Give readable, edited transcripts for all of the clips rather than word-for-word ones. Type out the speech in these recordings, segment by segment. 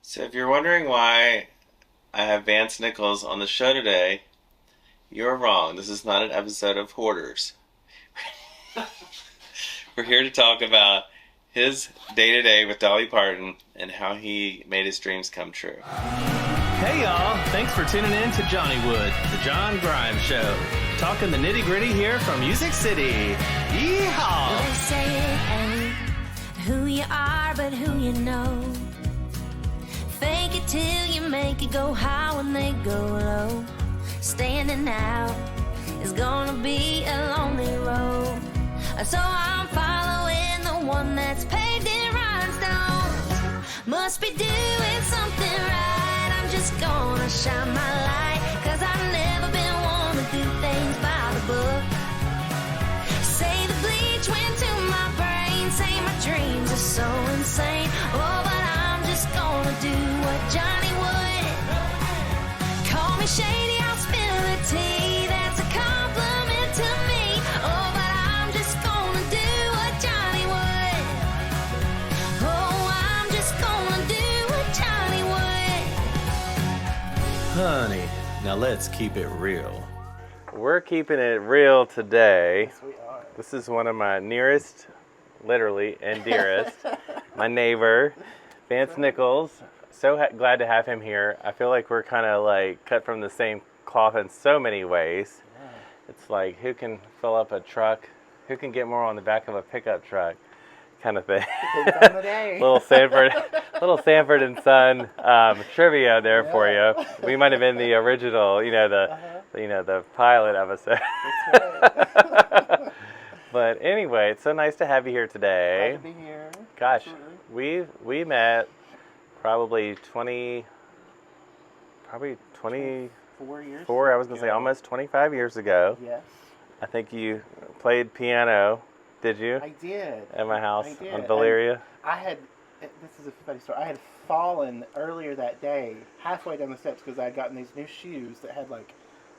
So if you're wondering why I have Vance Nichols on the show today, you're wrong. This is not an episode of Hoarders. We're here to talk about his day-to-day with Dolly Parton and how he made his dreams come true. Hey y'all, thanks for tuning in to Johnnywood, the John Grimes Show. Talking the nitty-gritty here from Music City. Yeehaw! They say it ain't who you are, but who you know. Fake it till you make it go high when they go low. Standing out is gonna be a lonely road. So I'm following the one that's paved in rhinestones. Must be doing something right. I'm just gonna shine my light, 'cause I've never been one to do things by the book. Say the bleach went to my brain, say my dreams are so insane. Oh, but I'm just gonna do what Johnny would. Call me shady, I'll spill the tea. That's a compliment to me. Oh, but I'm just gonna do what Johnny would. Oh, I'm just gonna do what Johnny would. Honey, now let's keep it real. We're keeping it real today. Yes, we are. This is one of my nearest, literally, and dearest, my neighbor, Vance Nichols. So glad to have him here. I feel like we're kind of like cut from the same cloth in so many ways. Yeah. It's like, who can fill up a truck? Who can get more on the back of a pickup truck? Kind of thing. Depends on the day. little Sanford and Son trivia there for you. We might have been the original, the pilot episode. That's right. But anyway, it's so nice to have you here today. Glad to be here. Gosh, Absolutely. we met probably 24, 4 years. I was going to say almost 25 years ago. Yes, I think you played piano, did you? I did. At my house I did. on Valeria. This is a funny story. I had fallen earlier that day, halfway down the steps, because I had gotten these new shoes that had like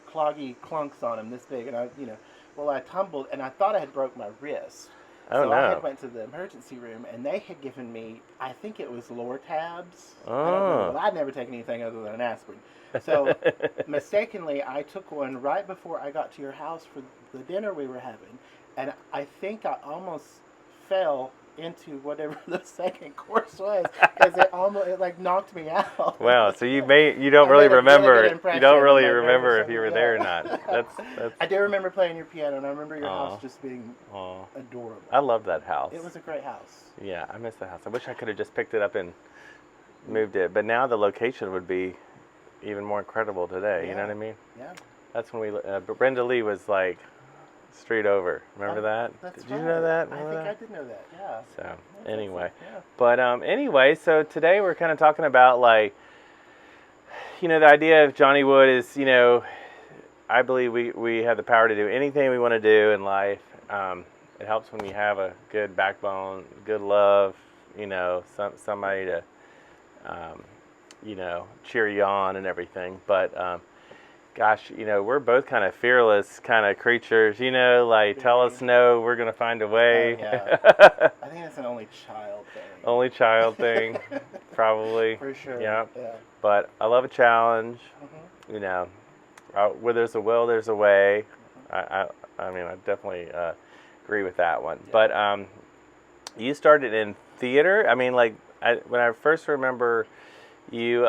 cloggy clunks on them, this big, and I tumbled, and I thought I had broke my wrist. Oh, so no. I had went to the emergency room, and they had given me, I think it was Lortabs. I don't Oh. know. I'd never taken anything other than an aspirin. So mistakenly, I took one right before I got to your house for the dinner we were having, and I think I almost fell into whatever the second course was, because it like knocked me out. Wow, so you don't I really made a really remember. good You impression, don't really like, remember if nervous you were and- there or yeah. not. That's I do remember playing your piano, and I remember your Aw. house just being Aw. adorable. I love that house. It was a great house. Yeah, I miss the house. I wish I could have just picked it up and moved it. But now the location would be even more incredible today. You know Yeah. what I mean? Yeah. That's when but Brenda Lee was like street over. Remember that? That's Did you right. know that? I Remember think that? I did know that. Yeah. So That's anyway, awesome. Yeah. but anyway, so today we're kind of talking about like, the idea of Johnny Wood is, I believe we have the power to do anything we want to do in life. It helps when you have a good backbone, good love, somebody to, cheer you on and everything. But gosh, we're both kind of fearless kind of creatures, like tell us no, we're going to find a way. Yeah. I think that's an only child thing. Only child thing, probably. For sure. Yeah. Yeah. But I love a challenge. Mhm. Where there's a will, there's a way. I definitely agree with that one. Yeah. But you started in theater. When I first remember you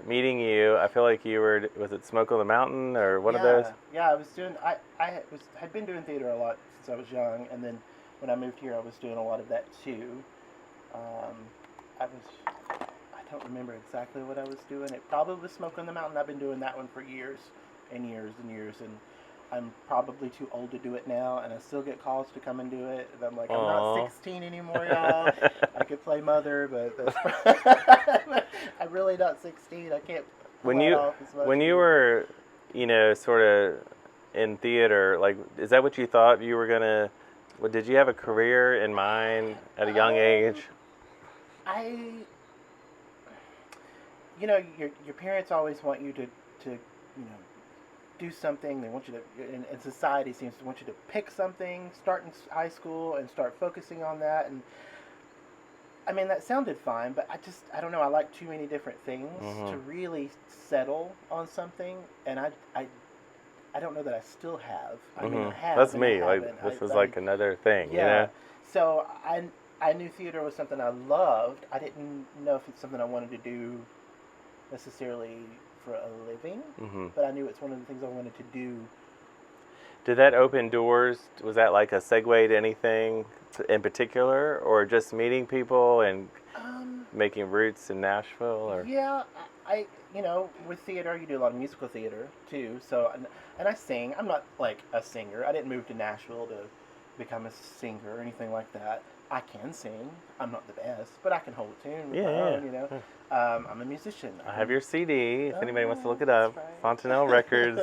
meeting you, I feel like you was it Smoke on the Mountain or one of those? Yeah, I was doing. Had been doing theater a lot since I was young, and then when I moved here, I was doing a lot of that too. I don't remember exactly what I was doing. It probably was Smoke on the Mountain. I've been doing that one for years and years and years, and I'm probably too old to do it now, and I still get calls to come and do it. And I'm like, I'm Aw. not 16 anymore, y'all. I could play Mother, but I'm really not 16. I can't. When pull it you off as much when you anymore. were, sort of in theater, like, is that what you thought you were gonna? Did you have a career in mind at a young age? Your parents always want you to do something. They want you to, and society seems to want you to pick something, start in high school and start focusing on that. And I mean, that sounded fine, but I don't know. I like too many different things to really settle on something, and I don't know that I still have. I mean, I have. That's and I me. Like haven't. this is like another thing. Yeah. You know? So I knew theater was something I loved. I didn't know if it's something I wanted to do necessarily for a living, but I knew it's one of the things I wanted to do. Did that open doors? Was that like a segue to anything in particular, or just meeting people and making roots in Nashville? Or Yeah, I with theater you do a lot of musical theater too. So and I sing. I'm not like a singer. I didn't move to Nashville to become a singer or anything like that. I can sing. I'm not the best, but I can hold a tune. With my own, you know. I'm a musician. I have your CD. If anybody wants to look it up, that's right. Fontanelle Records.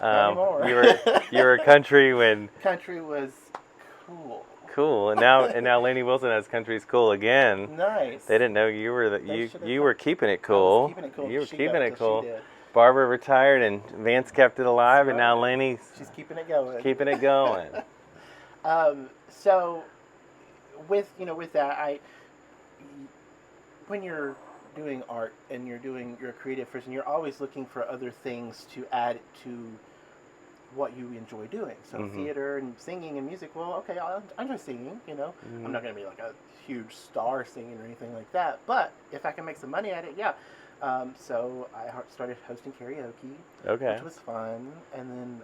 Not anymore. you were country when Country was cool. and now Lainey Wilson has Country's Cool again. Nice. They didn't know you were you were keeping it cool. I was keeping it cool. You were She keeping got it till cool. she did. Barbara retired and Vance kept it alive, and now Lainey's She's keeping it going. keeping it going. So with that, when you're doing art and you're a creative person, you're always looking for other things to add to what you enjoy doing. So theater and singing and music, well, okay, I enjoy singing, I'm not going to be like a huge star singing or anything like that, but if I can make some money at it, yeah. So I started hosting karaoke, which was fun, and then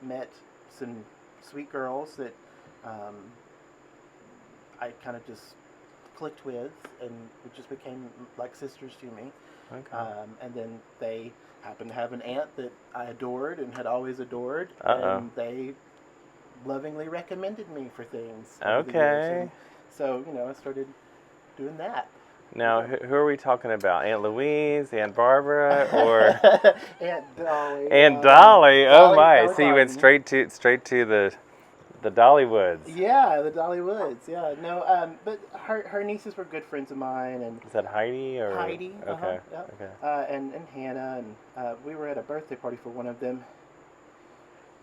met some sweet girls that I kind of just clicked with, and it just became like sisters to me. And then they happened to have an aunt that I adored and had always adored, and they lovingly recommended me for things. Okay. So, I started doing that. Now, who are we talking about? Aunt Louise, Aunt Barbara, or Aunt Dolly? Aunt Dolly. Oh my! Dolly So you went Parton. straight to the Dollywoods. Yeah, the Dollywoods. Yeah, no, but her nieces were good friends of mine, and Is that Heidi or Heidi? Okay. Yep. Okay. And Hannah, and we were at a birthday party for one of them.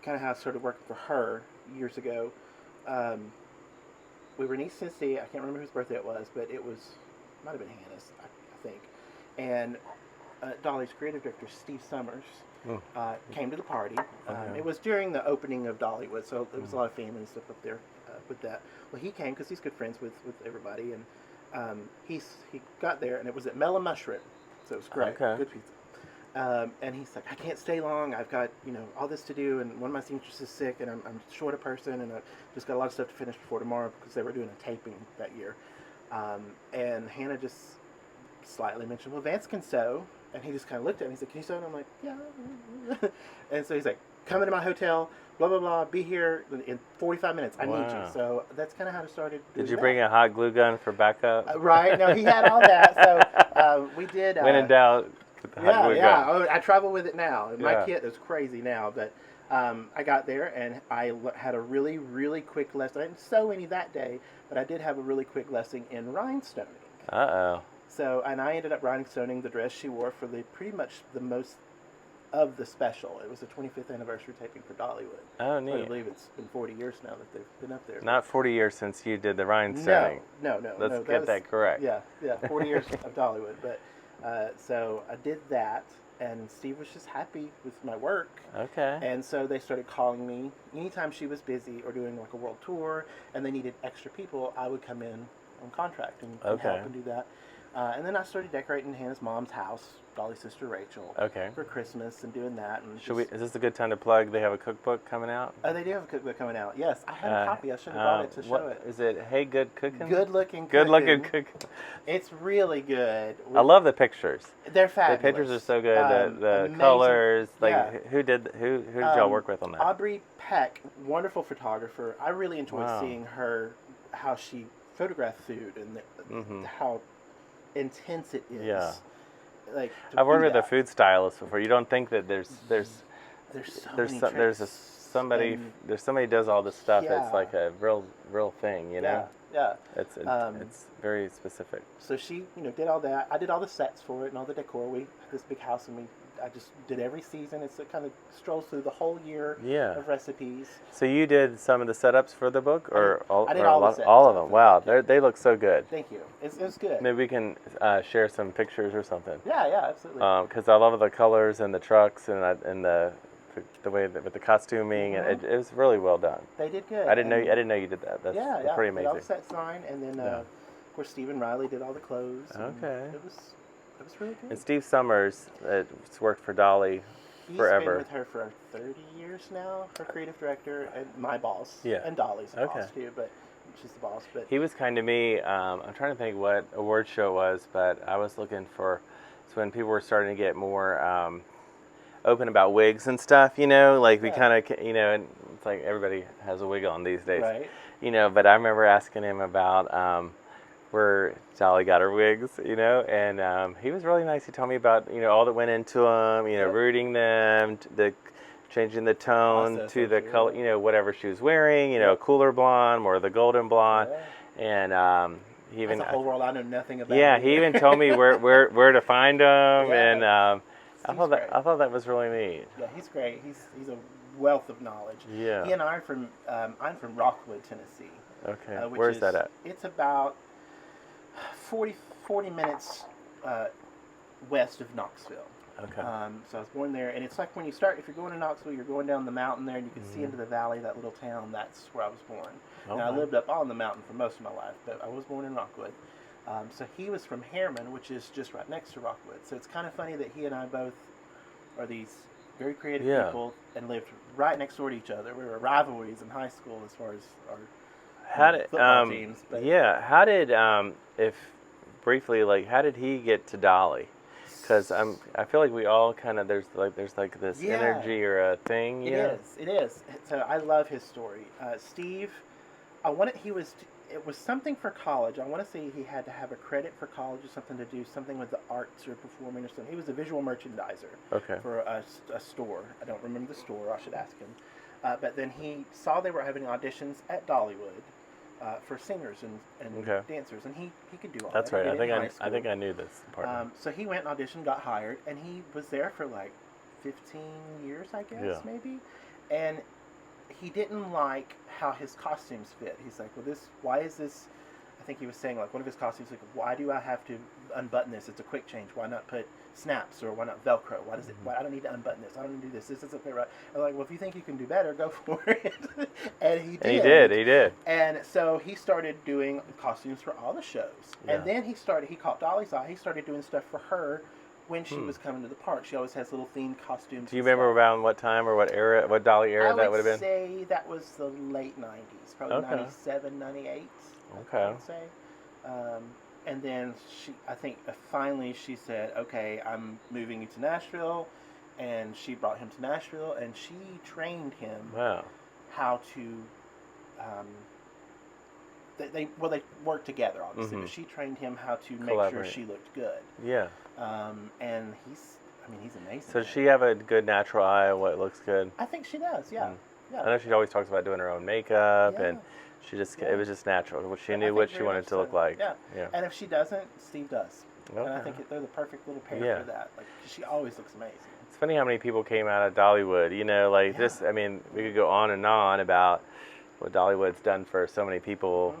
Kind of how I started working for her years ago. We were in East Tennessee. I can't remember whose birthday it was, but it might have been Hannah's, I think. And Dolly's creative director, Steve Summers, came to the party. It was during the opening of Dollywood, so there was a lot of family and stuff up there with that. Well, he came because he's good friends with everybody, and he got there, and it was at Mellow Mushroom, so it was great, good pizza. And he's like, I can't stay long. I've got all this to do, and one of my seamstresses is sick, and I'm short a person, and I've just got a lot of stuff to finish before tomorrow because they were doing a taping that year. And Hannah just slightly mentioned, well, Vance can sew. And he just kind of looked at me. He's like, can you sew? And I'm like, yeah. And so he's like, come into my hotel, blah, blah, blah, be here in 45 minutes. I need you. So that's kind of how it started. Did you bring a hot glue gun for backup? Right. No, he had all that. So we did. When in doubt, with the hot glue gun. Oh, I travel with it now. My kit is crazy now. But I got there, and I had a really, really quick lesson. I didn't sew any that day, but I did have a really quick lesson in rhinestoning. Uh-oh. So, and I ended up rhinestoning the dress she wore for pretty much the most of the special. It was the 25th anniversary taping for Dollywood. Oh, neat. I believe it's been 40 years now that they've been up there. Not 40 years since you did the rhinestoning. No. Let's get that correct. Yeah, 40 years of Dollywood. But so I did that, and Steve was just happy with my work. Okay. And so they started calling me anytime she was busy or doing like a world tour, and they needed extra people. I would come in on contract and help and do that. And then I started decorating Hannah's mom's house, Dolly's sister Rachel, for Christmas and doing that. And is this a good time to plug? They have a cookbook coming out? They do have a cookbook coming out. Yes, I have a copy. I should have brought it to show it. Is it Hey Good Cooking? Good looking cooking. Good looking cooking. It's really good. I love the pictures. They're fabulous. The pictures are so good. The colors. Like who did y'all work with on that? Aubrey Peck, wonderful photographer. I really enjoyed seeing her, how she photographed food and how intense it is. Yeah. Like I've worked with a food stylist before. You don't think that there's so many tricks. somebody and- there's somebody who does all this stuff. Yeah. It's like a real thing, you know. Yeah. It's very specific. So she, did all that. I did all the sets for it and all the decor. We had this big house, and I just did every season. It kind of strolls through the whole year Yeah. of recipes. So you did some of the setups for the book, or I did or all the sets all of for them? the Wow, book, they look so good. Thank you. It's good. Maybe we can share some pictures or something. Yeah, absolutely. Because I love the colors and the trucks and the way that with the costuming, and it was really well done. They did good. I didn't know you did that. That's pretty Did all the amazing. set design, and then of course Stephen Riley did all the clothes. and Okay. It was really good. And Steve Summers has worked for Dolly He's forever. been with her for 30 years now. Her creative director and my boss. Yeah. And Dolly's Okay. boss too, but she's the boss. But He was kind to me. I'm trying to think what award show it was, but I was looking for. It's when people were starting to get more open about wigs and stuff. Like we Yeah. kind of, and it's like everybody has a wig on these days. right. But I remember asking him about where Dolly got her wigs, and he was really nice. He told me about, all that went into them, Yep. rooting them, changing the tone Process to of the it, color, whatever she was wearing, cooler blonde or the golden blonde. Yeah. And he even, That's a whole world I know nothing about. yeah, he even told me where to find them. Yeah. And I Steve's great. thought that was really neat. Yeah, he's great. He's a wealth of knowledge. Yeah. He and I are from I'm from Rockwood, Tennessee. Okay. Which Where's is, that at? It's about 40 minutes west of Knoxville. Okay. So I was born there, and it's like when you start, if you're going to Knoxville, you're going down the mountain there, and you can see into the valley, that little town. That's where I was born. Now, I Okay. lived up on the mountain for most of my life, but I was born in Rockwood. So he was from Harriman, which is just right next to Rockwood. So it's kind of funny that he and I both are these very creative Yeah. people and lived right next door to each other. We were rivalries in high school as far as our How did football teams. But how did if briefly how did he get to Dolly? Because I feel like we all kind of there's this Yeah. energy or a thing. It is. So I love his story. Steve, it was something for college. I want to say he had to have a credit for college or something to do something with the arts or performing or something. He was a visual merchandiser Okay. for a store. I don't remember the store. I should ask him. But then he saw they were having auditions at Dollywood for singers and Okay. dancers, and he could do all That's that. right. He I did it in high I think school. I knew this part. So he went and auditioned, got hired, and he was there for like 15 years, I guess, Yeah. maybe. And he didn't like how his costumes fit. He's like, well, why is this? I think he was saying, like, one of his costumes, like, why do I have to unbutton this? It's a quick change. Why not put snaps, or why not Velcro? Why I don't need to unbutton this. I don't need to do this. This isn't fit right. I'm like, well, if you think you can do better, go for it. And he did. He did. And so he started doing costumes for all the shows. Yeah. And then he caught Dolly's eye. He started doing stuff for her when she was coming to the park. She always has little themed costumes. Do you remember around what time or what era, what Dolly era that would have been? I would say that was the late 90s, probably Okay. 97, 98. Okay. I would say. And then finally she said, okay, I'm moving you to Nashville. And she brought him to Nashville, and she trained him Wow. how to they worked together, obviously, but she trained him how to make sure Collaborate. she looked good. Yeah. And he's amazing. So does she have a good natural eye of what looks good? I think she does, yeah. I know she always talks about doing her own makeup, Yeah. and she just Yeah. it was just natural. She I knew think what she very wanted much to look so. like. Yeah. Yeah. And if she doesn't, Steve does. And I Okay. think they're the perfect little pair Yeah. for that. Like, she always looks amazing. It's funny how many people came out of Dollywood. Yeah. This. I mean, we could go on and on about what Dollywood's done for so many people.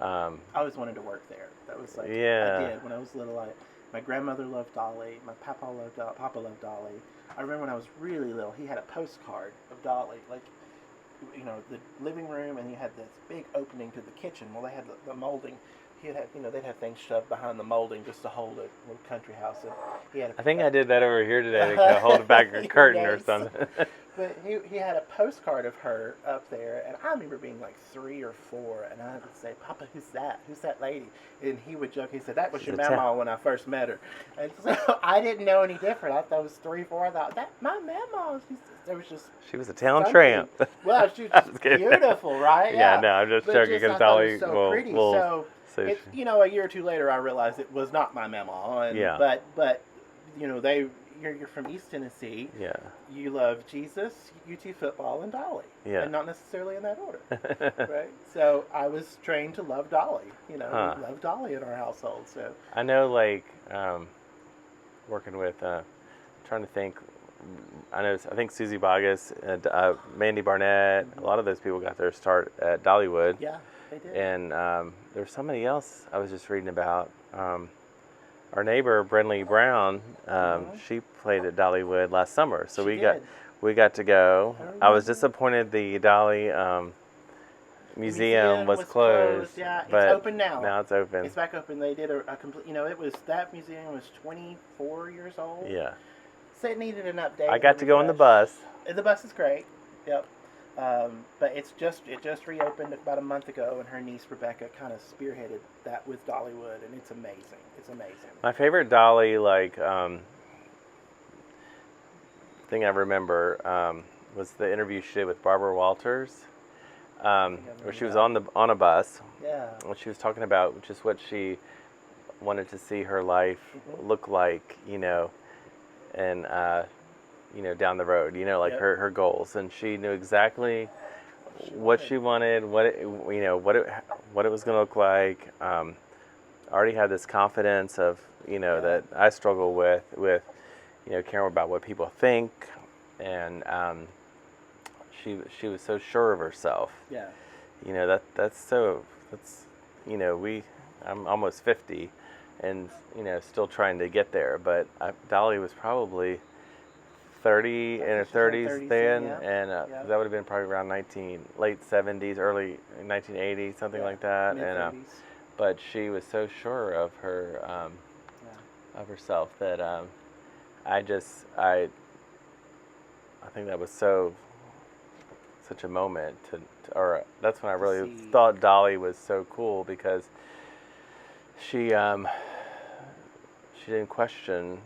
I always wanted to work there. That was like, Yeah. I did when I was little. My grandmother loved Dolly. My Papa loved Dolly. I remember when I was really little, he had a postcard of Dolly, like, the living room, and he had this big opening to the kitchen. Well, they had the molding. They'd have things shoved behind the molding just to hold a little country house. And he had I think I did that over here today to hold back a curtain or Yes. something. But he had a postcard of her up there, and I remember being like 3 or 4, and I would say, "Papa, who's that? Who's that lady?" And he would joke. He said, "That was She's your a mama when I first met her." And so I didn't know any different. I thought it was 3, 4. I thought, "That my mama." There was just She was a town something. tramp. Well, she was I was just kidding. beautiful, right? Yeah, no, I'm just But joking I because thought it Dolly was so will pretty. will say It, a year or two later, I realized it was not my mama. And, Yeah. But they, you're from East Tennessee. Yeah. You love Jesus, UT football, and Dolly. Yeah. And not necessarily in that order. Right? So I was trained to love Dolly. We love Dolly in our household. So I know, like, working with, trying to think, I think Susie Boggess, Mandy Barnett, a lot of those people got their start at Dollywood. yeah, they did. And there's somebody else I was just reading about. Our neighbor, Brenly Brown, she played at Dollywood last summer. So we got to go. I was disappointed the Dolly museum was closed. Yeah, it's but open now. Now it's open. It's back open. They did a complete, that museum was 24 years old. Yeah. So it needed an update. I got to go on the bus. The bus is great. Yep. But it just reopened about a month ago, and her niece Rebecca kind of spearheaded that with Dollywood, and it's amazing. It's amazing. My favorite Dolly thing I remember was the interview she did with Barbara Walters, where she was on a bus. Yeah. When she was talking about just what she wanted to see her life look like, and down the road, her goals, and she knew exactly what she wanted, what it was going to look like. Already had this confidence of that I struggle with caring about what people think, and she was so sure of herself. Yeah. I'm almost 50, and still trying to get there, but Dolly was probably 30 in her 30s then, and that would have been probably around late 70s, early 1980s, something like that. And but she was so sure of her of herself that I think that was such a moment or that's when I really thought Dolly was so cool, because she didn't question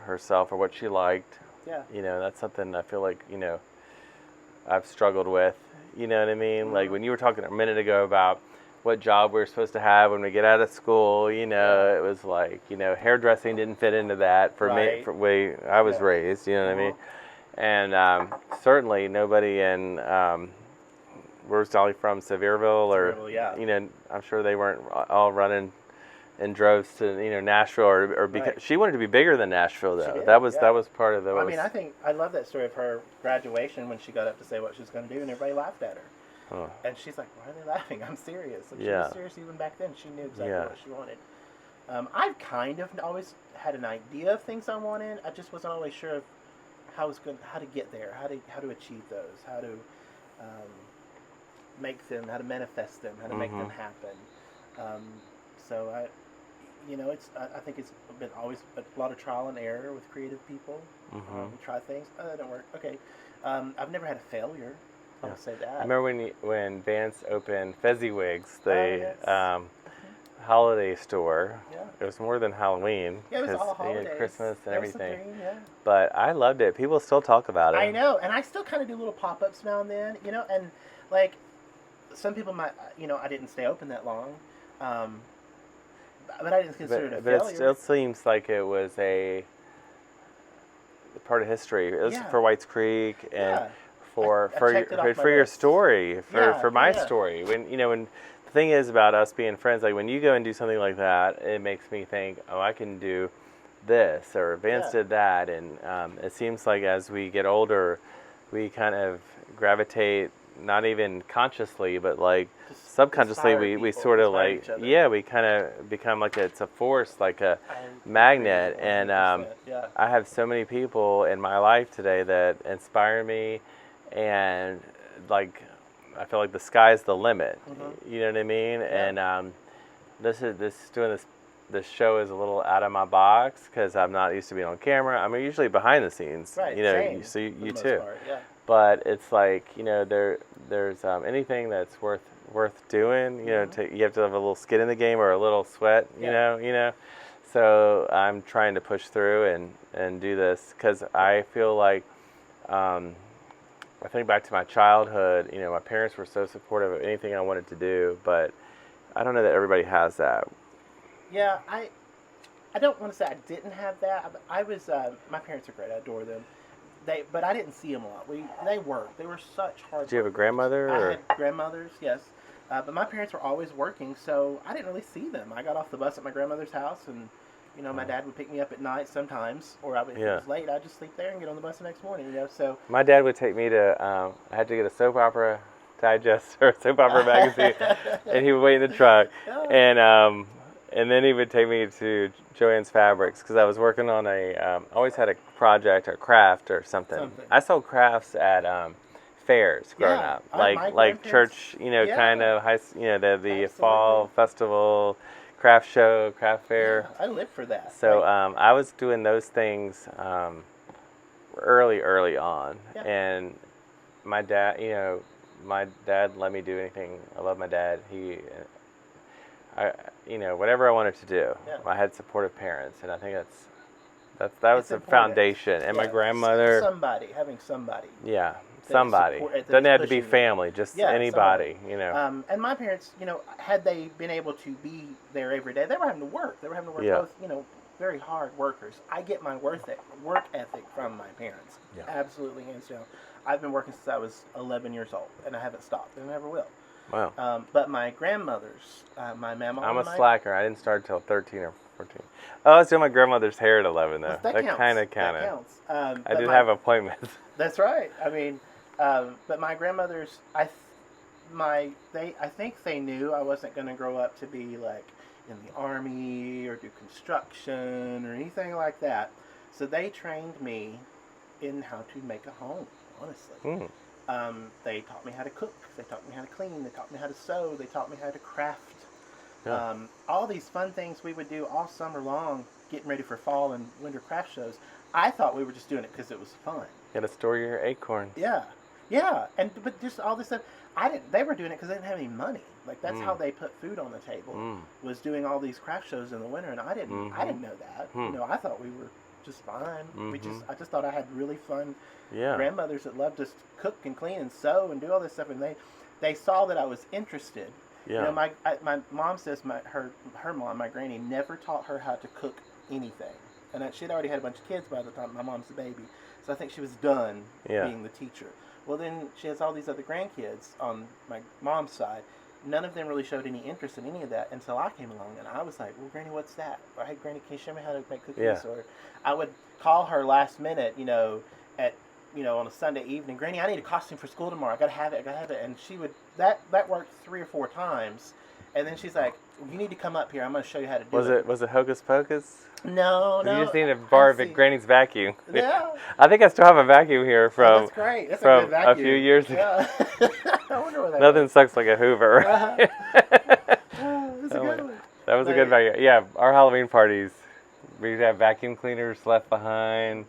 herself or what she liked. Yeah. That's something I feel like I've struggled with. You know what I mean? Mm-hmm. Like when you were talking a minute ago about what job we were supposed to have when we get out of school, it was like hairdressing didn't fit into that for me, for the way I was raised. You know what I mean? And certainly nobody in where's Dolly from? Sevierville, or I'm sure they weren't all running in droves to Nashville, or because she wanted to be bigger than Nashville though. That was part of the. I mean, I love that story of her graduation when she got up to say what she was going to do, and everybody laughed at her. Huh. And she's like, "Why are they laughing? I'm serious." Like, she was serious even back then. She knew exactly what she wanted. I've kind of always had an idea of things I wanted. I just wasn't always sure of how to get there, how to achieve those, how to make them, how to manifest them, how to make them happen. So I think it's been always a lot of trial and error with creative people. We try things. Oh, that didn't work. Okay. I've never had a failure. I'll say that. I remember when Vance opened Fezziwigs, the holiday store. Yeah. It was more than Halloween. Yeah, it was all holidays. Christmas and everything. Dream, yeah. But I loved it. People still talk about it. I know, and I still kind of do little pop-ups now and then, and like some people might, I didn't stay open that long. But I didn't consider it a failure. But it still seems like it was a part of history. It was for White's Creek and for your story, for my story. When the thing is about us being friends, like when you go and do something like that, it makes me think, oh, I can do this, or Vance did that, and it seems like as we get older, we kind of gravitate, not even consciously, but like subconsciously, we sort of like, we kind of become like it's a force, like a magnet. And I have so many people in my life today that inspire me, and like I feel like the sky's the limit. You know what I mean? And this show is a little out of my box because I'm not used to being on camera. I'm usually behind the scenes. Right. Same, so you too. Part, But it's like there's anything that's worth doing. You have to have a little skin in the game or a little sweat. You know. So I'm trying to push through and do this because I feel like I think back to my childhood. My parents were so supportive of anything I wanted to do, but I don't know that everybody has that. Yeah, I don't want to say I didn't have that. I was my parents are great. I adore them. But I didn't see them a lot. They worked. They were such hard. Did you have a workers. grandmother? I Or? had grandmothers, yes. But my parents were always working, so I didn't really see them. I got off the bus at my grandmother's house, and my dad would pick me up at night sometimes, or if it was late, I'd just sleep there and get on the bus the next morning. So my dad would take me to. I had to get a soap opera digest or a soap opera magazine, and he would wait in the truck, and then he would take me to Joann's Fabrics because I was working on always had a project or craft or something. I sold crafts at fairs growing up, like church, kind of high, the fall festival, craft show, craft fair. Yeah, I lived for that. So I was doing those things early on, and my dad, let me do anything. I love my dad. Whatever I wanted to do, I had supportive parents, and I think that was the foundation. And my grandmother, having somebody. Yeah, somebody. Doesn't have to be family, just anybody. And my parents, had they been able to be there every day, they were having to work. They were having to work both, very hard workers. I get my work ethic from my parents. Yeah. Absolutely, hands down. I've been working since I was 11 years old, and I haven't stopped, and I never will. Wow. But my grandmother's, my mama. I'm a slacker. I didn't start until 13 or 14. Oh, I was doing my grandmother's hair at 11, though. That kind of. That counts. I did have appointments. That's right. I mean, but my grandmother's, I think they knew I wasn't going to grow up to be like in the army or do construction or anything like that. So they trained me in how to make a home, honestly. They taught me how to cook. They taught me how to clean. They taught me how to sew. They taught me how to craft. Yeah. All these fun things we would do all summer long, getting ready for fall and winter craft shows. I thought we were just doing it because it was fun. You got to store your acorns. Yeah, but just all this stuff. They were doing it because they didn't have any money. Like that's how they put food on the table. Was doing all these craft shows in the winter, and I didn't. I didn't know that. I thought we were just fine. I just thought I had really fun grandmothers that loved to cook and clean and sew and do all this stuff, and they saw that I was interested. Yeah. My mom says her mom, my granny, never taught her how to cook anything, and she'd already had a bunch of kids by the time my mom's a baby, so I think she was done being the teacher. Well, then she has all these other grandkids on my mom's side. None of them really showed any interest in any of that until I came along, and I was like, well, Granny, what's that? Or, hey, Granny, can you show me how to make cookies? Yeah. Or I would call her last minute, on a Sunday evening, Granny, I need a costume for school tomorrow. I gotta have it. And she would, that worked 3 or 4 times, and then she's like, you need to come up here. I'm gonna show you how to do it. Was it Hocus Pocus? No. You just need to borrow Granny's vacuum. Yeah. I think I still have a vacuum here from. That's great. That's from a good vacuum. A few years ago. Yeah. I wonder where that Nothing was. sucks like a Hoover. That's a good one. That was a good vacuum. Yeah, our Halloween parties, we'd have vacuum cleaners left behind.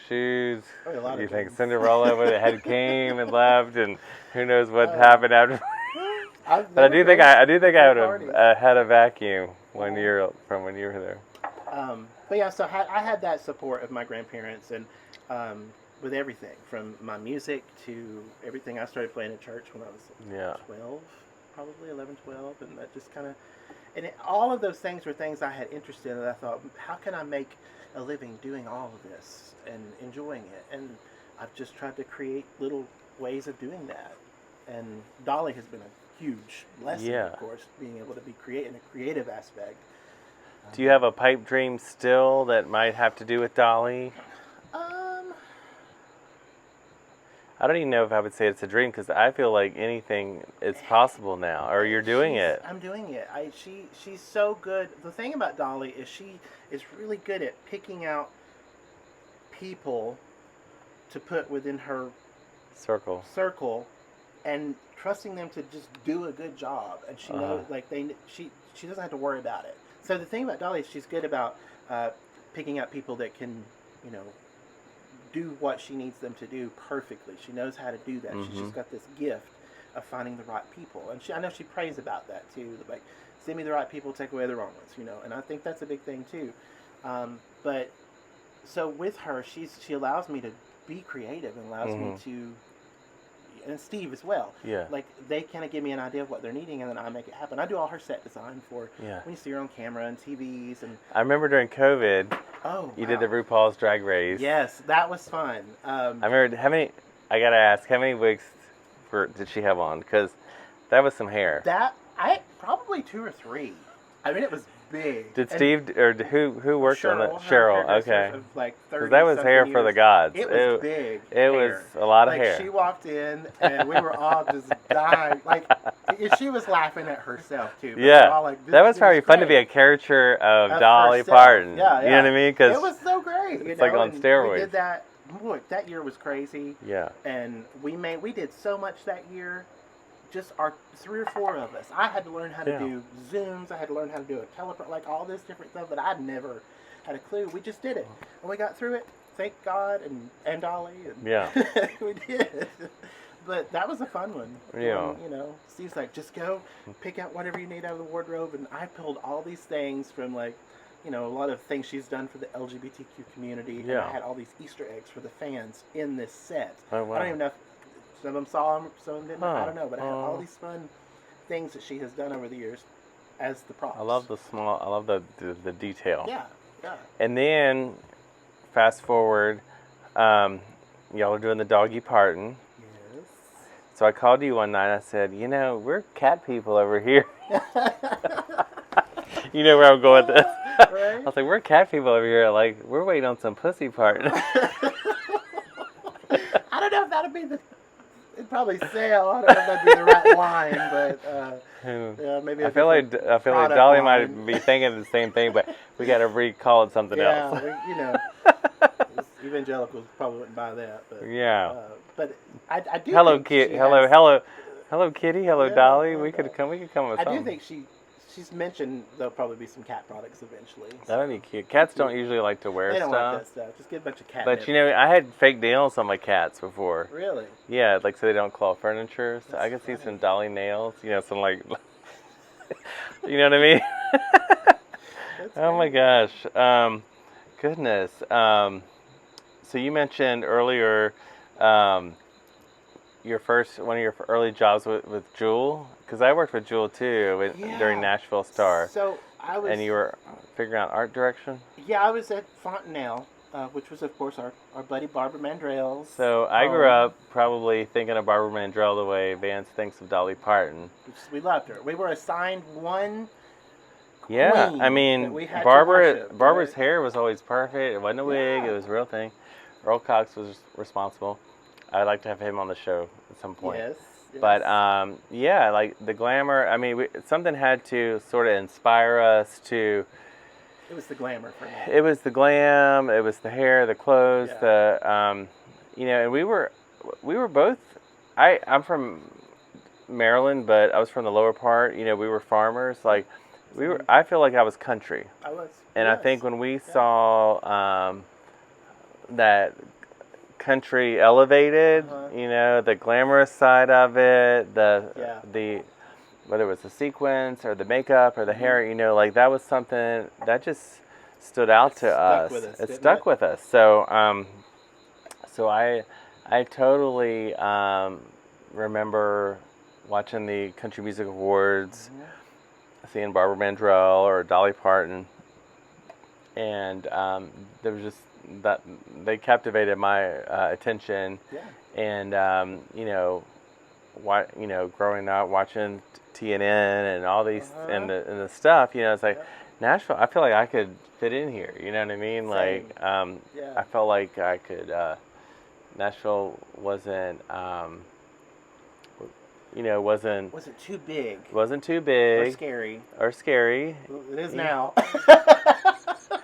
Shoes. You think Cinderella would have had came and left, and who knows what happened after. But I do think I would have had a vacuum when you were there. But yeah, so I had that support of my grandparents, and with everything from my music to everything. I started playing at church when I was 12, probably 11, 12, and that just kind of, all of those things were things I had interest in, and I thought, how can I make a living doing all of this and enjoying it? And I've just tried to create little ways of doing that. And Dolly has been a huge lesson, of course, being able to be in a creative aspect. Do you have a pipe dream still that might have to do with Dolly? I don't even know if I would say it's a dream, because I feel like anything is possible now, or you're doing it. I'm doing it. She's so good. The thing about Dolly is she is really good at picking out people to put within her circle and trusting them to just do a good job. And she knows, she doesn't have to worry about it. So the thing about Dolly is she's good about picking out people that can, do what she needs them to do perfectly. She knows how to do that. She's just got this gift of finding the right people. And I know she prays about that too. Like, send me the right people, take away the wrong ones, And I think that's a big thing too. But so with her, she allows me to be creative and allows me to, and Steve as well. Yeah. Like, they kind of give me an idea of what they're needing, and then I make it happen. I do all her set design for Yeah. when you see her on camera and TVs. And I remember during COVID, you did the RuPaul's Drag Race. Yes, that was fun. I remember I gotta ask, how many wigs did she have on? Because that was some hair. Probably 2 or 3. I mean, it was big. Did Steve, or who worked on it? Cheryl, okay. Like 30 that was hair years. for the gods. It was big. It was a lot of hair. She walked in, and we were all just dying. Like, she was laughing at herself, too. But Yeah. all like, that was probably fun to be a caricature of Dolly herself. Parton. Yeah, You know what I mean? Cause it was so great. It's like on steroids. We did that. Boy, that year was crazy. Yeah. And we did so much that year. Just our 3 or 4 of us. I had to learn how to do Zooms. I had to learn how to do a teleprompter, like all this different stuff that I'd never had a clue. We just did it, and we got through it. Thank God, and Dolly. And Yeah. we did. But that was a fun one. Yeah. Steve's like, just go pick out whatever you need out of the wardrobe, and I pulled all these things from a lot of things she's done for the LGBTQ community. Yeah. And I had all these Easter eggs for the fans in this set. Oh, wow. I don't even know if some of them saw them, some of them didn't. Huh. I don't know, but I have all these fun things that she has done over the years as the props. I love the detail. Yeah, yeah. And then, fast forward, y'all are doing the Dolly Parton. Yes. So I called you one night. I said, we're cat people over here. You know where I'm going with this. Right? I was like, we're cat people over here. Like, we're waiting on some pussy part. I don't know if that'd be it'd probably sell. I don't know if that'd be the right line, but maybe. I feel like Dolly might be thinking the same thing, but we got to recall it something else. Yeah, evangelicals probably wouldn't buy that, but yeah. But I do. Hello, think Kitty. she Hello, has, hello, Kitty. Hello, Yeah, Dolly. We could come up with I something. do think she's mentioned there'll probably be some cat products eventually. That'd be cute. Cats don't usually like to wear They don't stuff. like that stuff. Just get a bunch of cat. But I had fake nails on my cats before. Really? Yeah, like so they don't claw furniture. So That's I could see funny. some Dolly nails. Some like, you know what I mean? Oh my gosh, goodness. So you mentioned earlier, one of your early jobs with Jewel, because I worked with Jewel too during Nashville Star. So I was. And you were figuring out art direction. Yeah, I was at Fontanelle, which was of course our buddy Barbara Mandrell's. So I grew up probably thinking of Barbara Mandrell the way Vance thinks of Dolly Parton. We loved her. We were assigned one. Yeah, queen I mean, that we had to Barbara's worship, right? hair was always perfect. It wasn't a wig; it was a real thing. Earl Cox was responsible. I'd like to have him on the show at some point. Yes. But like the glamour. I mean, something had to sort of inspire us to. It was the glamour for me. It was the glam. It was the hair, the clothes, Yeah. and we were both. I'm from Maryland, but I was from the lower part. We were farmers. Like I feel like I was country. I was. And I think when we saw that country elevated, the glamorous side of it, the whether it was the sequence or the makeup or the hair, like that was something that just stood out to us. It stuck with us. So I totally remember watching the Country Music Awards, seeing Barbara Mandrell or Dolly Parton, and there was just that they captivated my attention. Yeah. And growing up watching TNN and all these and the stuff, it's like Nashville. I feel like I could fit in here. You know what I mean? Same. Like Yeah. I felt like I could. Nashville wasn't. Wasn't too big. Wasn't too big. Or scary. Or scary. It is now.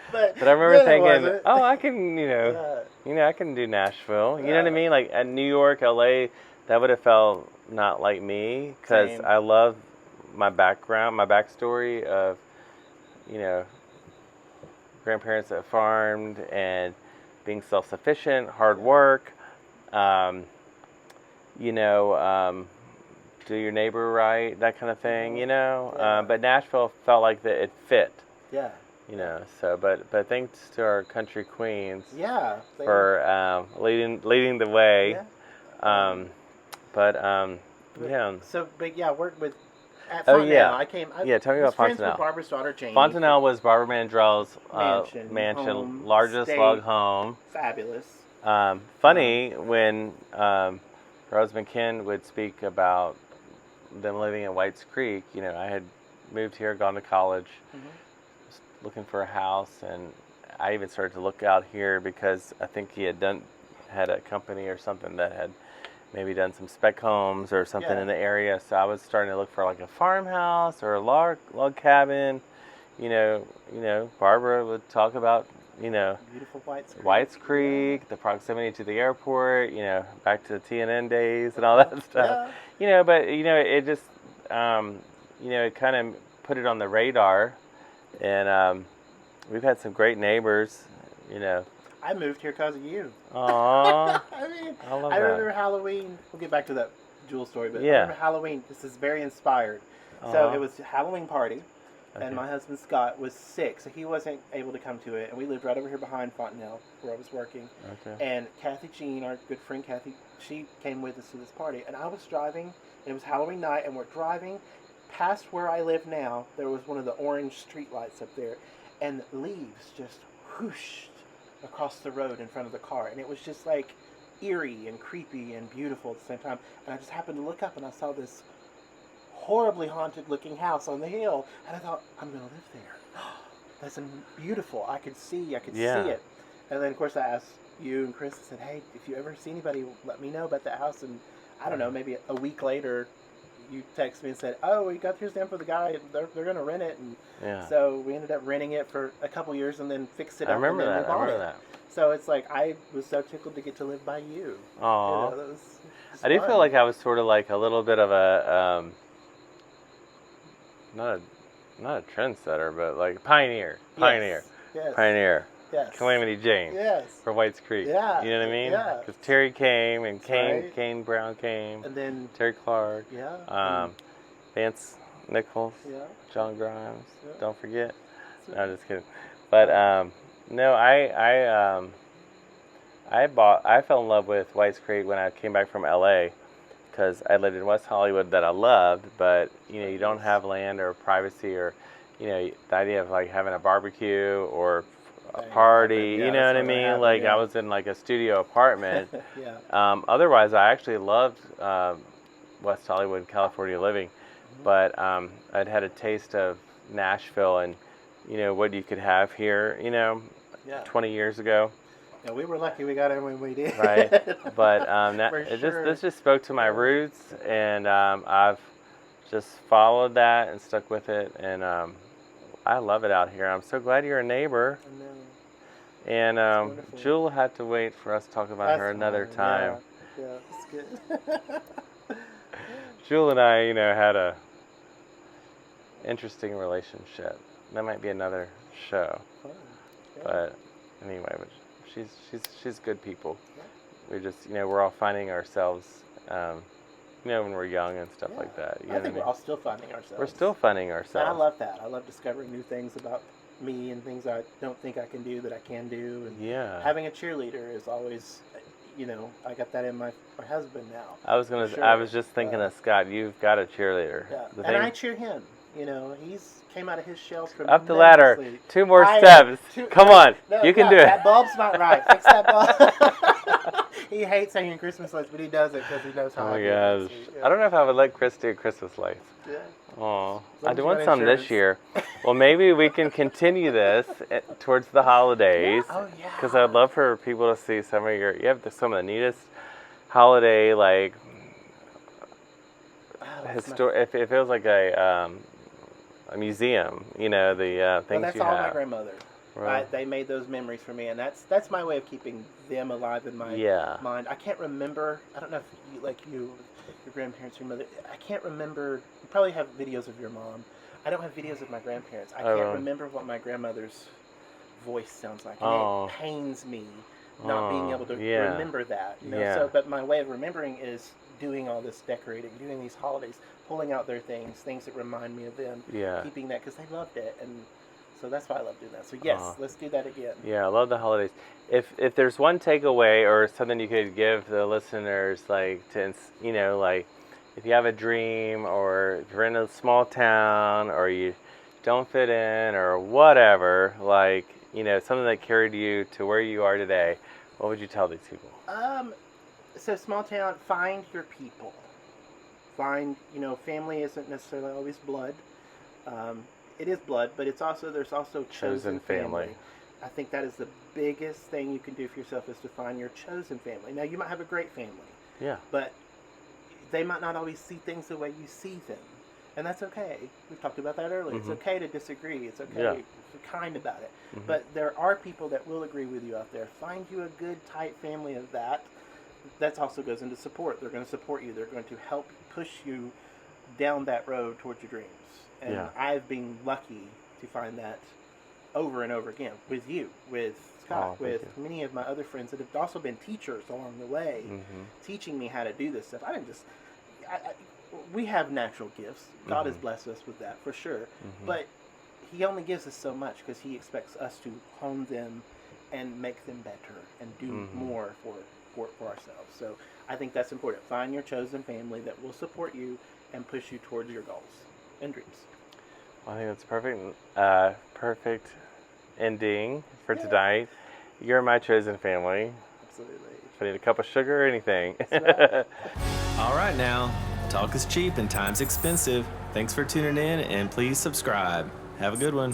But I remember then it thinking, wasn't. oh, I can, I can do Nashville. You know what I mean? Like New York, LA, that would have felt not like me because Same. I love my background, my backstory of, grandparents that farmed and being self-sufficient, hard work, do your neighbor right, that kind of thing, Yeah. But Nashville felt like that it fit. Yeah. But thanks to our country queens Yeah. for leading the way. Yeah. But yeah. So, but yeah, worked with. At Oh, Fontanelle, yeah. I came. I Yeah, tell me was about friends Fontanelle. with Barbara's daughter, Jane. Fontanelle was Barbara Mandrell's Mansion, home, largest estate. log home. Fabulous. Funny when her husband Ken would speak about them living in Whites Creek. You know, I had moved here, gone to college, was looking for a house, and I even started to look out here because I think he had a company or something that had maybe done some spec homes or something in the area. So I was starting to look for like a farmhouse or a log cabin. You know, Barbara would talk about, Beautiful Whites Creek, the proximity to the airport, back to the TNN days and all that stuff. Yeah. But it just, it kind of put it on the radar, and we've had some great neighbors. I moved here because of you. Aww. I mean, I love I that. remember Halloween. We'll get back to that Jewel story, but Yeah. I remember Halloween. This is very inspired. So it was a Halloween party, and my husband Scott was sick, so he wasn't able to come to it. And we lived right over here behind Fontanelle, where I was working. Okay. And Kathy Jean, our good friend Kathy, she came with us to this party. And I was driving, and it was Halloween night, and we're driving past where I live now. There was one of the orange street lights up there, and leaves just whooshed across the road in front of the car. And it was just like eerie and creepy and beautiful at the same time. And I just happened to look up, and I saw this horribly haunted looking house on the hill, and I thought, I'm gonna live there. That's beautiful. I could see it. And then of course I asked you and Chris, I said, hey, if you ever see anybody, let me know about that house. And I don't know, maybe a week later you text me and said, oh, we got your stamp for the guy, they're gonna rent it. And so we ended up renting it for a couple years and then fixed it up. I remember and then that. we I bought remember it. that. So it's like I was so tickled to get to live by you. Aww. That was I do fun. feel like I was sort of like a little bit of a not a trendsetter, but like pioneer. Yes. Pioneer. Yes. Calamity Jane. Yes. For Whites Creek. Yeah. You know what I mean? Yeah. Because Terry came, and right. Kane Brown came, And then Terry Clark, yeah. Vance Nichols, Yeah. John Grimes. Yeah. Don't forget. No, I'm just kidding. But no, I fell in love with Whites Creek when I came back from LA, because I lived in West Hollywood that I loved, but you don't have land or privacy, or the idea of like having a barbecue or a party. Yeah, You know what I mean? Like I was in like a studio apartment. Yeah. Otherwise, I actually loved West Hollywood, California living, but I'd had a taste of Nashville and what you could have here. 20 years ago. Yeah, we were lucky we got in when we did. Right, but this just spoke to my roots, and I've just followed that and stuck with it, and I love it out here. I'm so glad you're a neighbor. And Jewel will have to wait for us to talk about her another time. Yeah, it's good. Jewel and I, had a interesting relationship. That might be another show. Fun. Yeah. But anyway, she's good people. We just we're all finding ourselves, when we're young and stuff like that. I think we're all still finding ourselves. We're still finding ourselves. And I love that. I love discovering new things about me and things I don't think I can do that I can do. And having a cheerleader is always, I got that in my husband now. I was just thinking of Scott. You've got a cheerleader. Yeah. And I cheer him. He's came out of his shell up the ladder. 2 more steps. Come on, you can do it. That bulb's not right. Fix that bulb. He hates hanging Christmas lights, but he does it because he knows how. Oh my gosh! I don't know if I would let Chris do Christmas lights. Yeah. Oh, I do want some this year. Well, maybe we can continue this towards the holidays. Oh yeah. Because I'd love for people to see some of you have some of the neatest holiday It feels like a museum, the things you have. Well, that's all my grandmother. Right. They made those memories for me, and that's my way of keeping them alive in my mind. I can't remember. I don't know if your grandparents, your mother. I can't remember. You probably have videos of your mom. I don't have videos of my grandparents. I can't remember what my grandmother's voice sounds like, and it pains me not being able to remember that. So, but my way of remembering is doing all this decorating, doing these holidays, pulling out their things that remind me of them, keeping that because they loved it, and So that's why I love doing that. So yes, Aw. let's do that again. Yeah, I love the holidays. If there's one takeaway or something you could give the listeners, like like if you have a dream or if you're in a small town or you don't fit in or whatever, like something that carried you to where you are today, what would you tell these people? So small town, find your people. Find, family isn't necessarily always blood. It is blood, but there's also chosen family. I think that is the biggest thing you can do for yourself, is to find your chosen family. Now, you might have a great family. Yeah. But they might not always see things the way you see them. And that's okay. We talked about that earlier. Mm-hmm. It's okay to disagree. It's okay Yeah. to be kind about it. Mm-hmm. But there are people that will agree with you out there. Find you a good, tight family of that. That also goes into support. They're going to support you. They're going to help push you down that road towards your dreams. And Yeah. I've been lucky to find that over and over again with you, with Scott, Oh, thank with many of my other friends that have also been teachers along the way, Mm-hmm. teaching me how to do this stuff. I didn't just... we have natural gifts. God has Mhm. blessed us with that, for sure. Mhm. But he only gives us so much because he expects us to hone them and make them better and do Mhm. more for ourselves. So I think that's important. Find your chosen family that will support you and push you towards your goals and dreams. I think that's perfect. Perfect ending for Yeah. tonight. You're my chosen family. Absolutely. If I need a cup of sugar or anything. That's right. All right now, talk is cheap and time's expensive. Thanks for tuning in, and please subscribe. Have a good one.